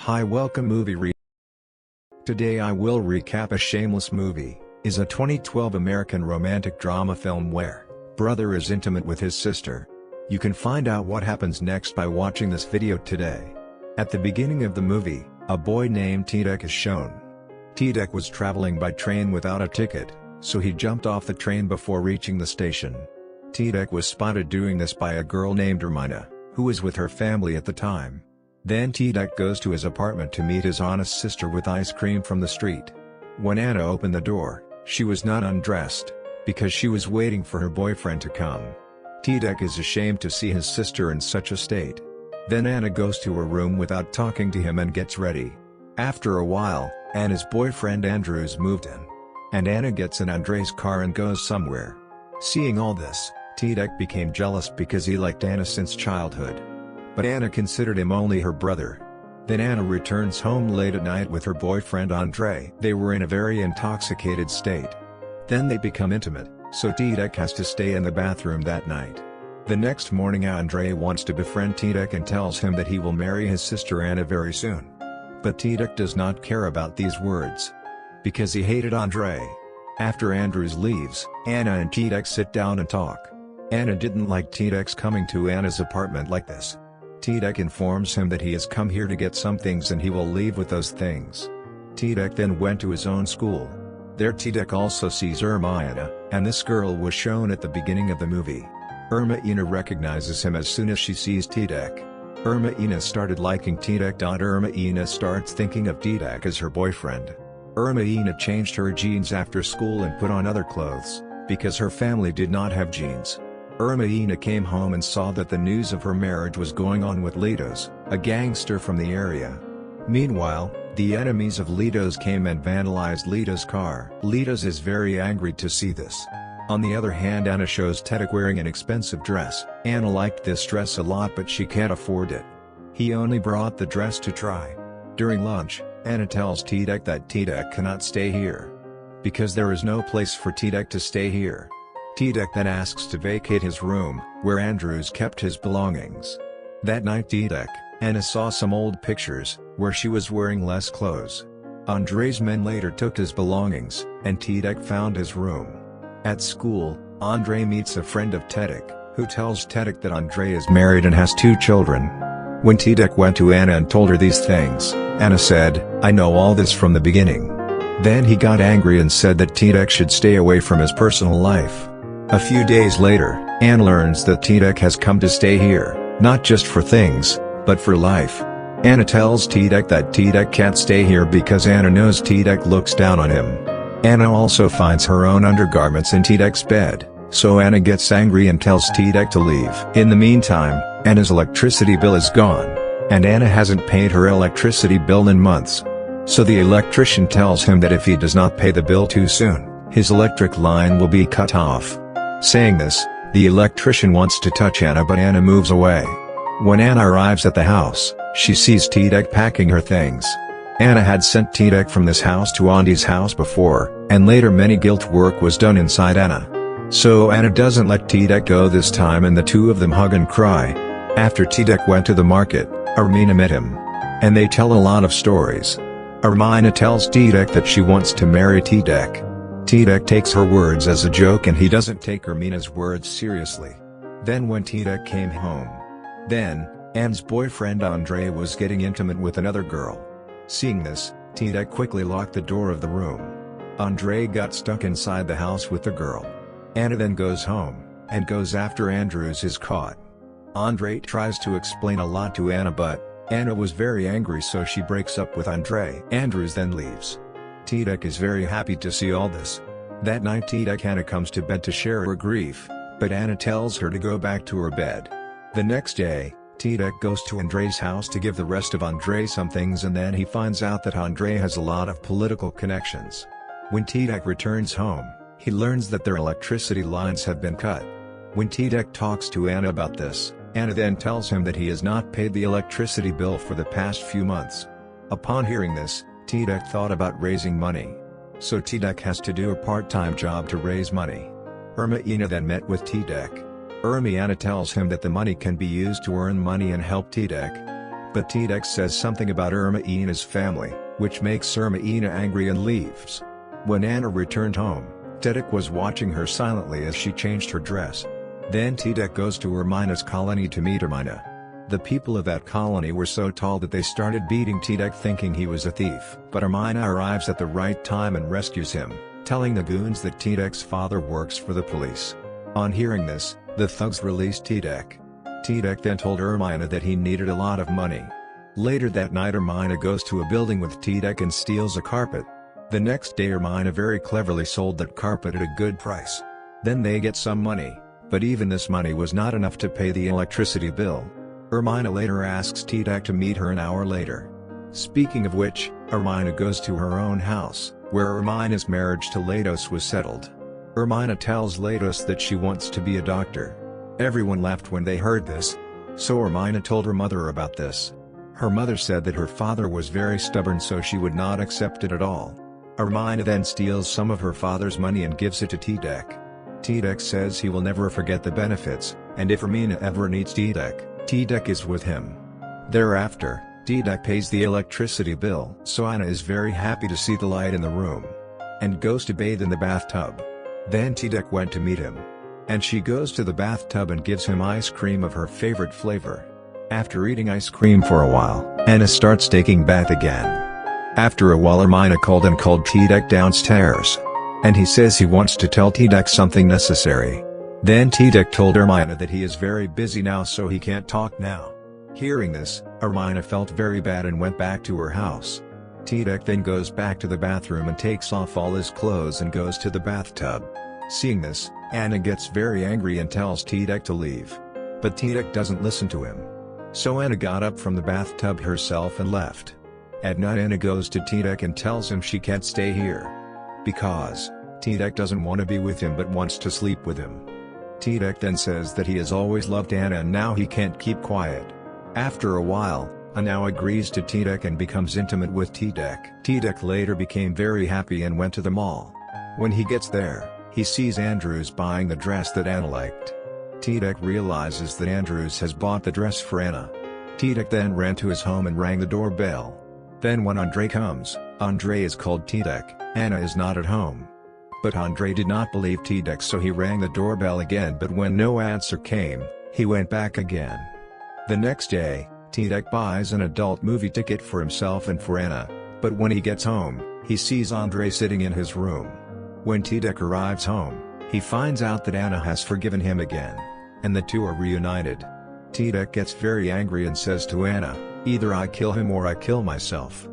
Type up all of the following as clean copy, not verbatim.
Hi, welcome movie Today I will recap a Shameless movie, is a 2012 American romantic drama film where brother is intimate with his sister. You can find out what happens next by watching this video today. At the beginning of the movie, a boy named Tadek is shown. Tadek was traveling by train without a ticket, so he jumped off the train before reaching the station. Tadek was spotted doing this by a girl named Ermina, who was with her family at the time. Then Tadek goes to his apartment to meet his honest sister with ice cream from the street. When Anna opened the door, she was not undressed, because she was waiting for her boyfriend to come. Tadek is ashamed to see his sister in such a state. Then Anna goes to her room without talking to him and gets ready. After a while, Anna's boyfriend Andrews moved in. And Anna gets in Andrei's car and goes somewhere. Seeing all this, Tadek became jealous because he liked Anna since childhood. But Anna considered him only her brother. Then Anna returns home late at night with her boyfriend Andrei. They were in a very intoxicated state. Then they become intimate, so Tadek has to stay in the bathroom that night. The next morning Andrei wants to befriend Tadek and tells him that he will marry his sister Anna very soon. But Tadek does not care about these words, because he hated Andrei. After Andrews leaves, Anna and Tadek sit down and talk. Anna didn't like Tadek's coming to Anna's apartment like this. Tadek informs him that he has come here to get some things and he will leave with those things. Tadek then went to his own school. There Tadek also sees Ermina, and this girl was shown at the beginning of the movie. Ermina recognizes him as soon as she sees Tadek. Ermina started liking Tadek. Ermina starts thinking of Tadek as her boyfriend. Ermina changed her jeans after school and put on other clothes, because her family did not have jeans. Ermina came home and saw that the news of her marriage was going on with Litos, a gangster from the area. Meanwhile, the enemies of Litos came and vandalized Litos' car. Litos is very angry to see this. On the other hand, Anna shows Tadek wearing an expensive dress. Anna liked this dress a lot but she can't afford it. He only brought the dress to try. During lunch, Anna tells Tadek that Tadek cannot stay here, because there is no place for Tadek to stay here. Tadek then asks to vacate his room, where Andrews kept his belongings. That night Anna saw some old pictures, where she was wearing less clothes. Andrei's men later took his belongings, and Tadek found his room. At school, Andrei meets a friend of Tadek, who tells Tadek that Andrei is married and has 2 children. When Tadek went to Anna and told her these things, Anna said, "I know all this from the beginning." Then he got angry and said that Tadek should stay away from his personal life. A few days later, Anna learns that Tadek has come to stay here, not just for things, but for life. Anna tells Tadek that Tadek can't stay here because Anna knows Tadek looks down on him. Anna also finds her own undergarments in Tadek's bed, so Anna gets angry and tells Tadek to leave. In the meantime, Anna's electricity bill is gone, and Anna hasn't paid her electricity bill in months. So the electrician tells him that if he does not pay the bill too soon, his electric line will be cut off. Saying this, the electrician wants to touch Anna but Anna moves away. When Anna arrives at the house, she sees Tadek packing her things. Anna had sent Tadek from this house to Auntie's house before, and later many guilt work was done inside Anna. So Anna doesn't let Tadek go this time and the two of them hug and cry. After Tadek went to the market, Ermina met him. And they tell a lot of stories. Ermina tells Tadek that she wants to marry Tadek. Tadek takes her words as a joke and he doesn't take Ermina's words seriously. Then when Tadek came home, Anne's boyfriend Andrei was getting intimate with another girl. Seeing this, Tadek quickly locked the door of the room. Andrei got stuck inside the house with the girl. Anna then goes home, and goes after Andrews is caught. Andrei tries to explain a lot to Anna but Anna was very angry so she breaks up with Andrei. Andrews then leaves. Tadek is very happy to see all this. That night Anna comes to bed to share her grief, but Anna tells her to go back to her bed. The next day, Tadek goes to Andrei's house to give the rest of Andrei some things and then he finds out that Andrei has a lot of political connections. When Tadek returns home, he learns that their electricity lines have been cut. When Tadek talks to Anna about this, Anna then tells him that he has not paid the electricity bill for the past few months. Upon hearing this, Tadek thought about raising money. So Tadek has to do a part-time job to raise money. Ermina then met with Tadek. Ermina tells him that the money can be used to earn money and help Tadek. But Tadek says something about Ermina family, which makes Ermina angry and leaves. When Anna returned home, Tadek was watching her silently as she changed her dress. Then Tadek goes to Ermina's colony to meet Ermina. The people of that colony were so tall that they started beating Tadek thinking he was a thief. But Ermina arrives at the right time and rescues him, telling the goons that Tadek's father works for the police. On hearing this, the thugs released Tadek. Tadek then told Ermina that he needed a lot of money. Later that night Ermina goes to a building with Tadek and steals a carpet. The next day Ermina very cleverly sold that carpet at a good price. Then they get some money, but even this money was not enough to pay the electricity bill. Ermina later asks Tadek to meet her an hour later. Speaking of which, Ermina goes to her own house, where Ermina's marriage to Latos was settled. Ermina tells Latos that she wants to be a doctor. Everyone laughed when they heard this. So Ermina told her mother about this. Her mother said that her father was very stubborn, so she would not accept it at all. Ermina then steals some of her father's money and gives it to Tadek. Tadek says he will never forget the benefits, and if Ermina ever needs Tadek, Tadek is with him. Thereafter, Tadek pays the electricity bill, so Anna is very happy to see the light in the room, and goes to bathe in the bathtub. Then Tadek went to meet him, and she goes to the bathtub and gives him ice cream of her favorite flavor. After eating ice cream for a while, Anna starts taking bath again. After a while Ermina called Tadek downstairs, and he says he wants to tell Tadek something necessary. Then Tadek told Ermina that he is very busy now so he can't talk now. Hearing this, Ermina felt very bad and went back to her house. Tadek then goes back to the bathroom and takes off all his clothes and goes to the bathtub. Seeing this, Anna gets very angry and tells Tadek to leave. But Tadek doesn't listen to him. So Anna got up from the bathtub herself and left. At night Anna goes to Tadek and tells him she can't stay here, because Tadek doesn't want to be with him but wants to sleep with him. Tadek then says that he has always loved Anna and now he can't keep quiet. After a while, Anna agrees to Tadek and becomes intimate with Tadek. Tadek later became very happy and went to the mall. When he gets there, he sees Andrews buying the dress that Anna liked. Tadek realizes that Andrews has bought the dress for Anna. Tadek then ran to his home and rang the doorbell. Then when Andre comes, Andre is called Tadek. Anna is not at home. But Andre did not believe Tadek, so he rang the doorbell again, but when no answer came, he went back again. The next day, Tadek buys an adult movie ticket for himself and for Anna, but when he gets home, he sees Andre sitting in his room. When Tadek arrives home, he finds out that Anna has forgiven him again, and the two are reunited. Tadek gets very angry and says to Anna, "Either I kill him or I kill myself."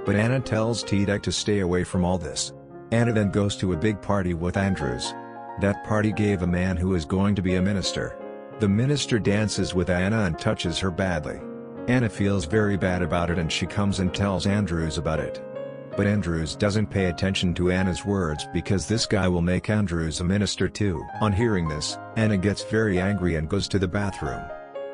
But Anna tells Tadek to stay away from all this. Anna then goes to a big party with Andrews. That party gave a man who is going to be a minister. The minister dances with Anna and touches her badly. Anna feels very bad about it and she comes and tells Andrews about it. But Andrews doesn't pay attention to Anna's words because this guy will make Andrews a minister too. On hearing this, Anna gets very angry and goes to the bathroom.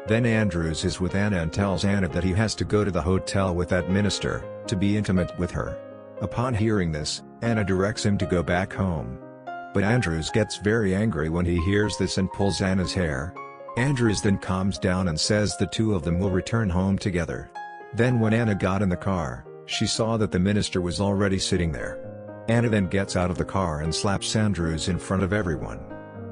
Then Andrews is with Anna and tells Anna that he has to go to the hotel with that minister, to be intimate with her. Upon hearing this, Anna directs him to go back home. But Andrews gets very angry when he hears this and pulls Anna's hair. Andrews then calms down and says the two of them will return home together. Then when Anna got in the car, she saw that the minister was already sitting there. Anna then gets out of the car and slaps Andrews in front of everyone.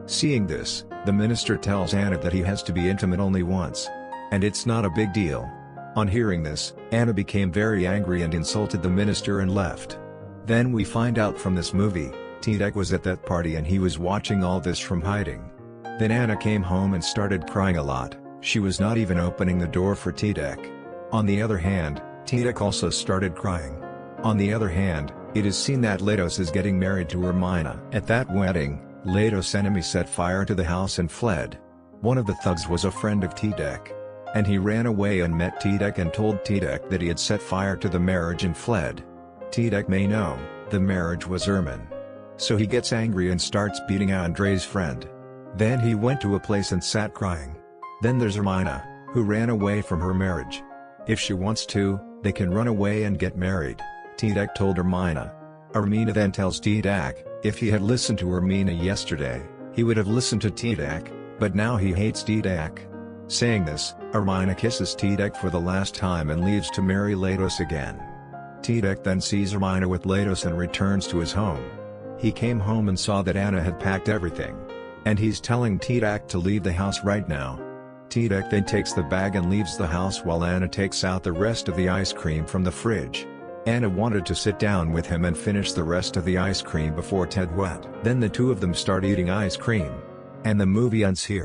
Seeing this, the minister tells Anna that he has to be intimate only once, and it's not a big deal. On hearing this, Anna became very angry and insulted the minister and left. Then we find out from this movie, Tadek was at that party and he was watching all this from hiding. Then Anna came home and started crying a lot. She was not even opening the door for Tadek. On the other hand, Tadek also started crying. On the other hand, it is seen that Latos is getting married to Ermina. At that wedding, Latos' enemy set fire to the house and fled. One of the thugs was a friend of Tadek, and he ran away and met Tadek and told Tadek that he had set fire to the marriage and fled. Tadek may know, the marriage was Ermin. So he gets angry and starts beating Andre's friend. Then he went to a place and sat crying. Then there's Ermina, who ran away from her marriage. If she wants to, they can run away and get married, Tadek told Ermina. Ermina then tells Tadek, if he had listened to Ermina yesterday, he would have listened to Tadek, but now he hates Tadek. Saying this, Ermina kisses Tadek for the last time and leaves to marry Elated again. Tadek then sees Ermina with Elated and returns to his home. He came home and saw that Anna had packed everything. And he's telling Tadek to leave the house right now. Tadek then takes the bag and leaves the house while Anna takes out the rest of the ice cream from the fridge. Anna wanted to sit down with him and finish the rest of the ice cream before Ted went. Then the two of them start eating ice cream. And the movie ends here.